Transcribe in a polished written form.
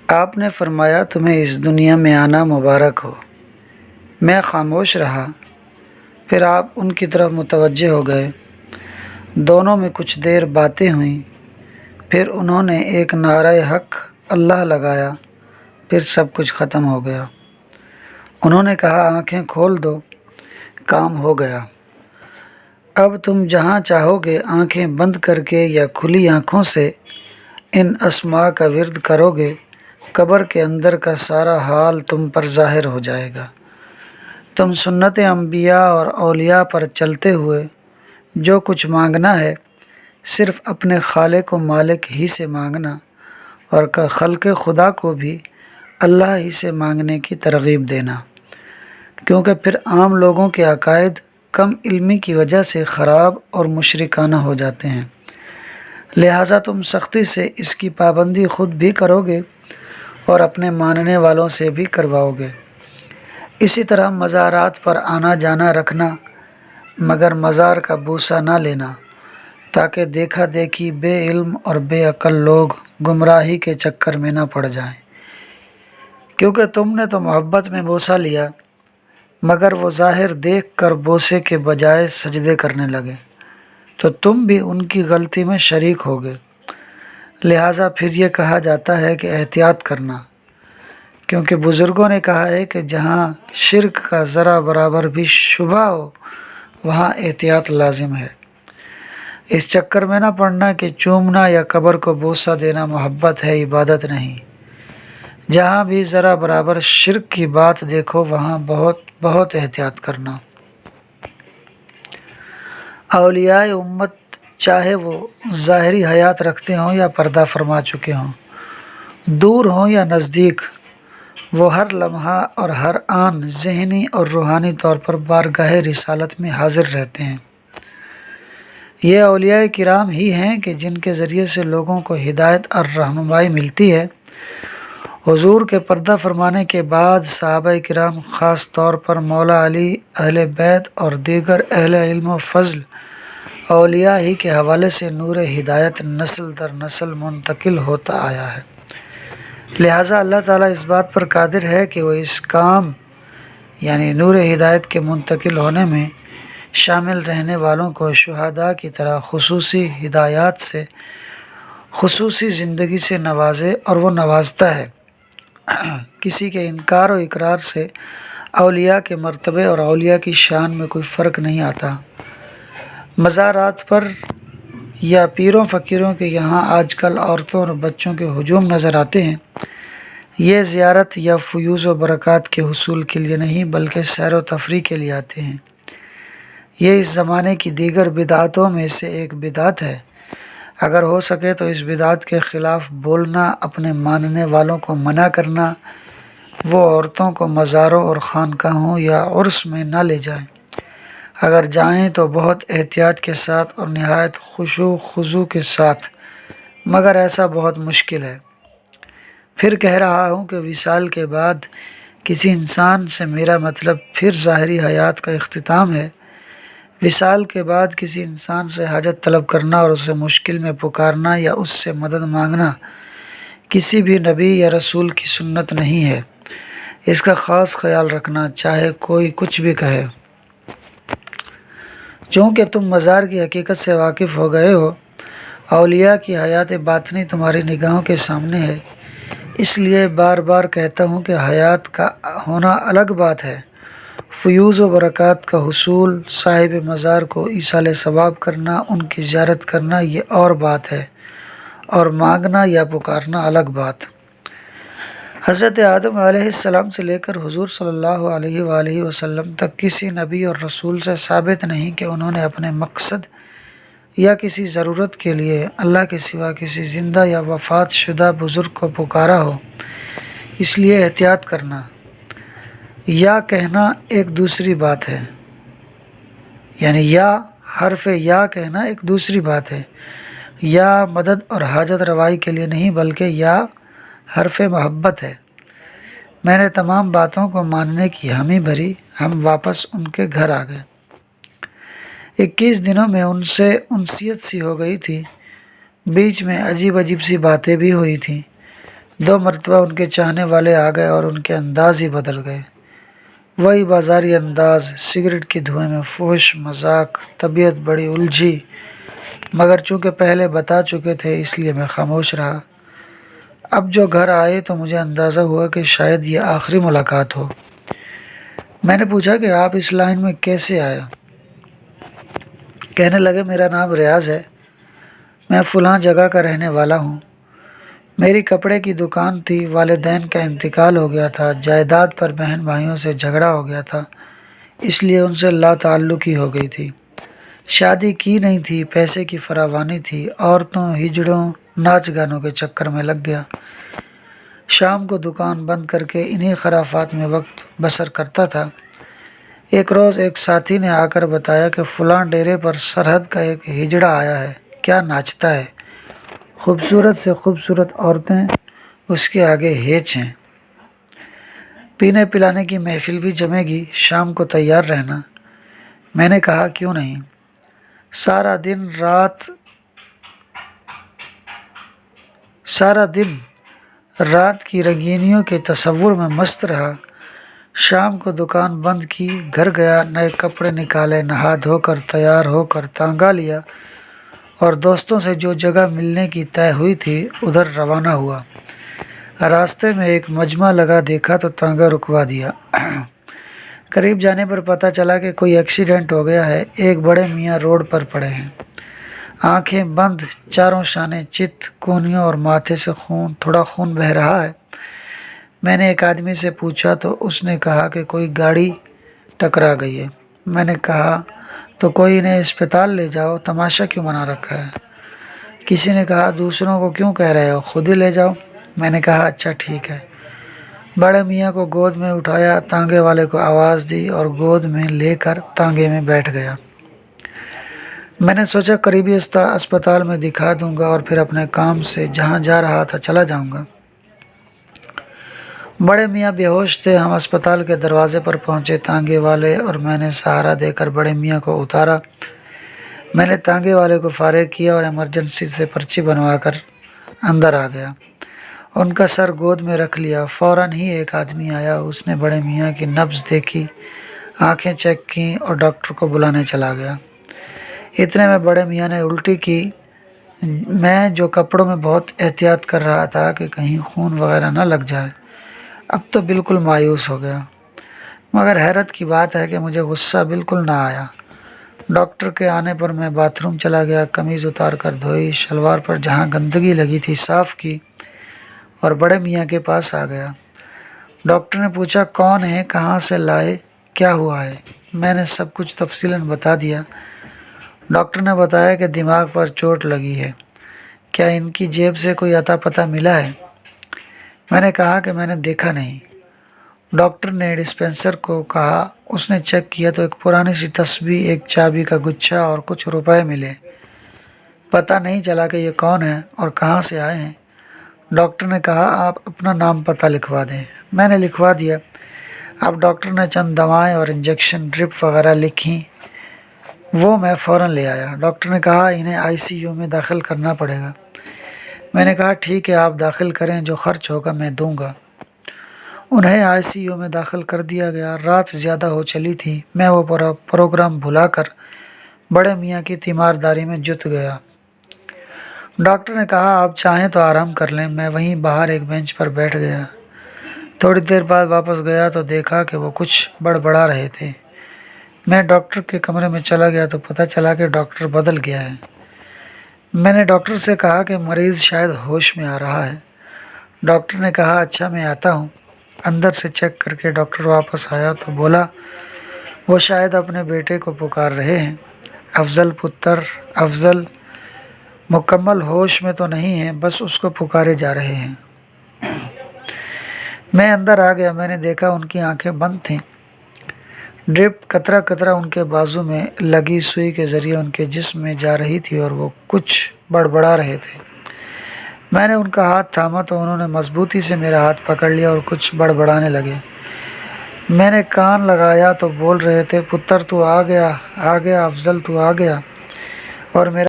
آپ نے فرمایا تمہیں اس دنیا میں آنا مبارک ہو۔ میں خاموش رہا، پھر آپ ان کی طرف متوجہ ہو گئے۔ دونوں میں کچھ دیر باتیں ہوئیں، پھر انہوں نے ایک نعرہ حق اللہ لگایا، پھر سب کچھ ختم ہو گیا۔ انہوں نے کہا آنکھیں کھول دو، کام ہو گیا۔ اب تم جہاں چاہو گے آنکھیں بند کر کے یا کھلی آنکھوں سے ان اسماء کا ورد کرو گے، قبر کے اندر کا سارا حال تم پر ظاہر ہو جائے گا۔ تم سنت انبیاء اور اولیاء پر چلتے ہوئے جو کچھ مانگنا ہے صرف اپنے خالق و مالک ہی سے مانگنا، اور خلق خدا کو بھی اللہ ہی سے مانگنے کی ترغیب دینا، کیونکہ پھر عام لوگوں کے عقائد کم علمی کی وجہ سے خراب اور مشرکانہ ہو جاتے ہیں، لہٰذا تم سختی سے اس کی پابندی خود بھی کرو گے اور اپنے ماننے والوں سے بھی کرواؤ گے۔ اسی طرح مزارات پر آنا جانا رکھنا، مگر مزار کا بوسہ نہ لینا، تاکہ دیکھا دیکھی بے علم اور بے عقل لوگ گمراہی کے چکر میں نہ پڑ جائیں، کیونکہ تم نے تو محبت میں بوسہ لیا، مگر وہ ظاہر دیکھ کر بوسے کے بجائے سجدے کرنے لگے، تو تم بھی ان کی غلطی میں شریک ہو گئے۔ لہٰذا پھر یہ کہا جاتا ہے کہ احتیاط کرنا، کیونکہ بزرگوں نے کہا ہے کہ جہاں شرک کا ذرا برابر بھی شبہ ہو وہاں احتیاط لازم ہے۔ اس چکر میں نہ پڑنا کہ چومنا یا قبر کو بوسہ دینا محبت ہے، عبادت نہیں۔ جہاں بھی ذرا برابر شرک کی بات دیکھو وہاں بہت احتیاط کرنا۔ اولیاء امت چاہے وہ ظاہری حیات رکھتے ہوں یا پردہ فرما چکے ہوں، دور ہوں یا نزدیک، وہ ہر لمحہ اور ہر آن ذہنی اور روحانی طور پر بارگاہ رسالت میں حاضر رہتے ہیں۔ یہ اولیاء کرام ہی ہیں کہ جن کے ذریعے سے لوگوں کو ہدایت اور رہنمائی ملتی ہے۔ حضور کے پردہ فرمانے کے بعد صحابہ کرام، خاص طور پر مولا علی، اہل بیت اور دیگر اہل علم و فضل اولیاء ہی کے حوالے سے نور ہدایت نسل در نسل منتقل ہوتا آیا ہے۔ لہٰذا اللہ تعالیٰ اس بات پر قادر ہے کہ وہ اس کام یعنی نور ہدایت کے منتقل ہونے میں شامل رہنے والوں کو شہداء کی طرح خصوصی ہدایات سے، خصوصی زندگی سے نوازے، اور وہ نوازتا ہے۔ کسی کے انکار و اقرار سے اولیاء کے مرتبے اور اولیاء کی شان میں کوئی فرق نہیں آتا۔ مزارات پر یا پیروں فقیروں کے یہاں آج کل عورتوں اور بچوں کے ہجوم نظر آتے ہیں۔ یہ زیارت یا فیوض و برکات کے حصول کے لیے نہیں بلکہ سیر و تفریح کے لیے آتے ہیں۔ یہ اس زمانے کی دیگر بدعتوں میں سے ایک بدعت ہے۔ اگر ہو سکے تو اس بدعت کے خلاف بولنا، اپنے ماننے والوں کو منع کرنا، وہ عورتوں کو مزاروں اور خانقاہوں یا عرس میں نہ لے جائیں، اگر جائیں تو بہت احتیاط کے ساتھ اور نہایت خشوع و خضوع کے ساتھ، مگر ایسا بہت مشکل ہے۔ پھر کہہ رہا ہوں کہ وصال کے بعد کسی انسان سے میرا مطلب پھر ظاہری حیات کا اختتام ہے۔ وصال کے بعد کسی انسان سے حاجت طلب کرنا اور اسے مشکل میں پکارنا یا اس سے مدد مانگنا کسی بھی نبی یا رسول کی سنت نہیں ہے۔ اس کا خاص خیال رکھنا، چاہے کوئی کچھ بھی کہے۔ چونکہ تم مزار کی حقیقت سے واقف ہو گئے ہو، اولیاء کی حیات باطنی تمہاری نگاہوں کے سامنے ہے، اس لیے بار بار کہتا ہوں کہ حیات کا ہونا الگ بات ہے، فیوض و برکات کا حصول، صاحب مزار کو ایصال ثواب کرنا، ان کی زیارت کرنا، یہ اور بات ہے، اور مانگنا یا پکارنا الگ بات۔ حضرت آدم علیہ السلام سے لے کر حضور صلی اللہ علیہ وآلہ وسلم تک کسی نبی اور رسول سے ثابت نہیں کہ انہوں نے اپنے مقصد یا کسی ضرورت کے لیے اللہ کے سوا کسی زندہ یا وفات شدہ بزرگ کو پکارا ہو۔ اس لیے احتیاط کرنا۔ یا کہنا ایک دوسری بات ہے، یعنی یا حرف یا کہنا ایک دوسری بات ہے، یا مدد اور حاجت روائی کے لیے نہیں بلکہ یا حرف محبت ہے۔ میں نے تمام باتوں کو ماننے کی حامی بھری، ہم واپس ان کے گھر آ گئے۔ 21 دنوں میں ان سے انسیت سی ہو گئی تھی، بیچ میں عجیب عجیب سی باتیں بھی ہوئی تھیں، 2 مرتبہ ان کے چاہنے والے آ گئے اور ان کے انداز ہی بدل گئے۔ وہی بازاری انداز، سگریٹ کی دھوئیں میں فحش مذاق، طبیعت بڑی الجھی، مگر چونکہ پہلے بتا چکے تھے اس لیے میں خاموش رہا۔ اب جو گھر آئے تو مجھے اندازہ ہوا کہ شاید یہ آخری ملاقات ہو۔ میں نے پوچھا کہ آپ اس لائن میں کیسے آیا؟ کہنے لگے میرا نام ریاض ہے، میں فلاں جگہ کا رہنے والا ہوں۔ میری کپڑے کی دکان تھی، والدین کا انتقال ہو گیا تھا، جائیداد پر بہن بھائیوں سے جھگڑا ہو گیا تھا، اس لیے ان سے لا تعلقی ہو گئی تھی۔ شادی کی نہیں تھی، پیسے کی فراوانی تھی، عورتوں، ہجڑوں، ناچ گانوں کے چکر میں لگ گیا۔ شام کو دکان بند کر کے انہی خرافات میں وقت بسر کرتا تھا۔ ایک روز ایک ساتھی نے آ کر بتایا کہ فلاں ڈیرے پر سرحد کا ایک ہجڑا آیا ہے، کیا ناچتا ہے، خوبصورت سے خوبصورت عورتیں اس کے آگے ہیچ ہیں۔ پینے پلانے کی محفل بھی جمے گی، شام کو تیار رہنا۔ میں نے کہا کیوں نہیں۔ سارا دن رات کی رنگینیوں کے تصور میں مست رہا۔ شام کو دکان بند کی، گھر گیا، نئے کپڑے نکالے، نہا دھو کر تیار ہو کر تانگا لیا اور دوستوں سے جو جگہ ملنے کی طے ہوئی تھی ادھر روانہ ہوا۔ راستے میں ایک مجمع لگا دیکھا تو تانگا رکوا دیا۔ قریب جانے پر پتہ چلا کہ کوئی ایکسیڈنٹ ہو گیا ہے، ایک بڑے میاں روڈ پر پڑے ہیں، آنکھیں بند، چاروں شانے چت، کونیوں اور ماتھے سے خون، تھوڑا خون بہہ رہا ہے۔ میں نے ایک آدمی سے پوچھا تو اس نے کہا کہ کوئی گاڑی ٹکرا گئی ہے۔ میں نے کہا تو کوئی انہیں اسپتال لے جاؤ، تماشا کیوں بنا رکھا ہے؟ کسی نے کہا دوسروں کو کیوں کہہ رہے ہو، خود ہی لے جاؤ۔ میں نے کہا اچھا ٹھیک ہے۔ بڑے میاں کو گود میں اٹھایا، تانگے والے کو آواز دی اور گود میں لے کر تانگے میں بیٹھ گیا۔ میں نے سوچا قریبی اسپتال میں دکھا دوں گا اور پھر اپنے کام سے جہاں جا رہا تھا چلا جاؤں گا۔ بڑے میاں بے ہوش تھے۔ ہم اسپتال کے دروازے پر پہنچے، تانگے والے اور میں نے سہارا دے کر بڑے میاں کو اتارا۔ میں نے تانگے والے کو فارغ کیا اور ایمرجنسی سے پرچی بنوا کر اندر آ گیا۔ ان کا سر گود میں رکھ لیا۔ فوراً ہی ایک آدمی آیا، اس نے بڑے میاں کی نبض دیکھی، آنکھیں چیک کیں اور ڈاکٹر کو بلانے چلا گیا۔ اتنے میں بڑے میاں نے الٹی کی۔ میں جو کپڑوں میں بہت احتیاط کر رہا تھا کہ کہیں خون وغیرہ نہ لگ جائے، اب تو بالکل مایوس ہو گیا۔ مگر حیرت کی بات ہے کہ مجھے غصہ بالکل نہ آیا۔ ڈاکٹر کے آنے پر میں باتھ روم چلا گیا، قمیض اتار کر دھوئی، شلوار پر جہاں گندگی لگی تھی صاف کی اور بڑے میاں کے پاس آ گیا۔ ڈاکٹر نے پوچھا کون ہے، کہاں سے لائے، کیا ہوا ہے؟ میں نے سب کچھ تفصیلاً بتا دیا۔ ڈاکٹر نے بتایا کہ دماغ پر چوٹ لگی ہے، کیا ان کی جیب سے کوئی عطا پتہ ملا ہے؟ میں نے کہا کہ میں نے دیکھا نہیں۔ ڈاکٹر نے ڈسپنسر کو کہا، اس نے چیک کیا تو ایک پرانی سی تسبیح، ایک چابی کا گچھا اور کچھ روپے ملے۔ پتہ نہیں چلا کہ یہ کون ہے اور کہاں سے آئے ہیں۔ ڈاکٹر نے کہا آپ اپنا نام پتہ لکھوا دیں۔ میں نے لکھوا دیا۔ اب ڈاکٹر نے چند دوائیں اور انجیکشن، ڈرپ وغیرہ لکھیں، وہ میں فوراً لے آیا۔ ڈاکٹر نے کہا انہیں ICU میں داخل کرنا پڑے گا۔ میں نے کہا ٹھیک ہے آپ داخل کریں، جو خرچ ہوگا میں دوں گا۔ انہیں ICU میں داخل کر دیا گیا۔ رات زیادہ ہو چلی تھی، میں وہ پروگرام بھلا کر بڑے میاں کی تیمارداری میں جت گیا۔ ڈاکٹر نے کہا آپ چاہیں تو آرام کر لیں۔ میں وہیں باہر ایک بینچ پر بیٹھ گیا۔ تھوڑی دیر بعد واپس گیا تو دیکھا کہ وہ کچھ بڑبڑا رہے تھے۔ میں ڈاکٹر کے کمرے میں چلا گیا تو پتہ چلا کہ ڈاکٹر بدل گیا ہے۔ میں نے ڈاکٹر سے کہا کہ مریض شاید ہوش میں آ رہا ہے۔ ڈاکٹر نے کہا اچھا میں آتا ہوں۔ اندر سے چیک کر کے ڈاکٹر واپس آیا تو بولا وہ شاید اپنے بیٹے کو پکار رہے ہیں، افضل پتر، افضل مکمل ہوش میں تو نہیں ہے، بس اس کو پکارے جا رہے ہیں۔ میں اندر آ گیا۔ میں نے دیکھا ان کی آنکھیں بند تھیں، ڈرپ قطرہ قطرہ ان کے بازو میں لگی سوئی کے ذریعے ان کے جسم میں جا رہی تھی اور وہ کچھ بڑبڑا رہے تھے۔ میں نے ان کا ہاتھ تھاما تو انہوں نے مضبوطی سے میرا ہاتھ پکڑ لیا اور کچھ بڑبڑانے لگے۔ میں نے کان لگایا تو بول رہے تھے پتر تو آ گیا، افضل تو آ گیا، اور میرا